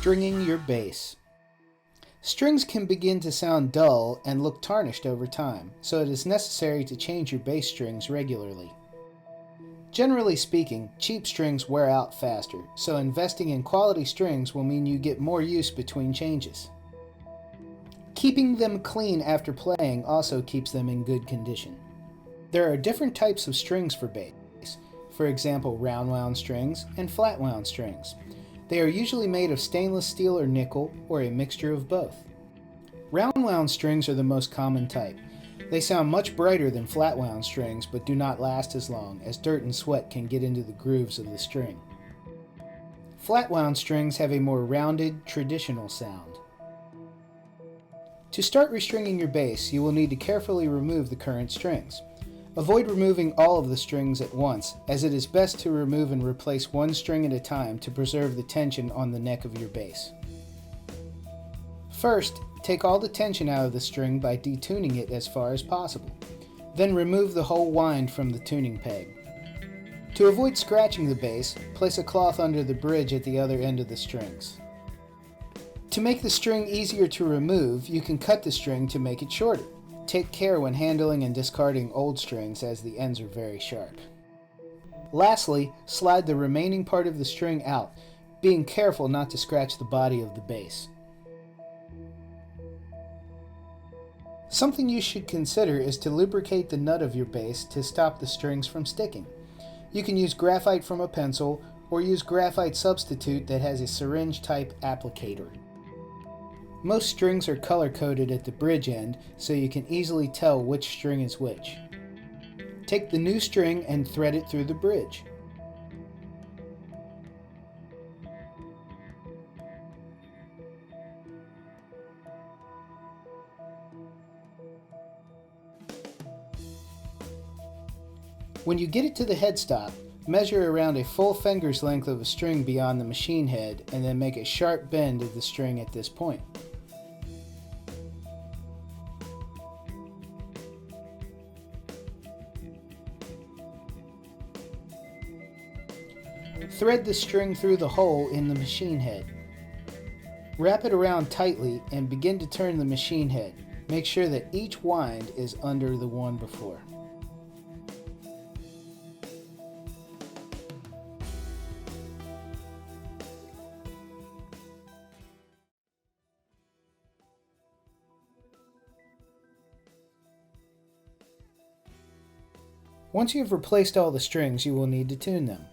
Stringing your bass. Strings can begin to sound dull and look tarnished over time, so it is necessary to change your bass strings regularly. Generally speaking, cheap strings wear out faster, so investing in quality strings will mean you get more use between changes. Keeping them clean after playing also keeps them in good condition. There are different types of strings for bass, for example round wound strings and flat wound strings. They are usually made of stainless steel or nickel, or a mixture of both. Round wound strings are the most common type. They sound much brighter than flat wound strings, but do not last as long, as dirt and sweat can get into the grooves of the string. Flat wound strings have a more rounded, traditional sound. To start restringing your bass, you will need to carefully remove the current strings. Avoid removing all of the strings at once, as it is best to remove and replace one string at a time to preserve the tension on the neck of your bass. First, take all the tension out of the string by detuning it as far as possible. Then remove the whole wind from the tuning peg. To avoid scratching the bass, place a cloth under the bridge at the other end of the strings. To make the string easier to remove, you can cut the string to make it shorter. Take care when handling and discarding old strings, as the ends are very sharp. Lastly, slide the remaining part of the string out, being careful not to scratch the body of the bass. Something you should consider is to lubricate the nut of your bass to stop the strings from sticking. You can use graphite from a pencil, or use graphite substitute that has a syringe type applicator. Most strings are color-coded at the bridge end, so you can easily tell which string is which. Take the new string and thread it through the bridge. When you get it to the headstop, measure around a full finger's length of a string beyond the machine head, and then make a sharp bend of the string at this point. Thread the string through the hole in the machine head. Wrap it around tightly and begin to turn the machine head. Make sure that each wind is under the one before. Once you have replaced all the strings, you will need to tune them.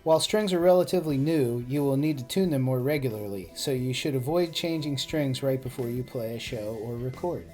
While strings are relatively new, you will need to tune them more regularly, so you should avoid changing strings right before you play a show or record.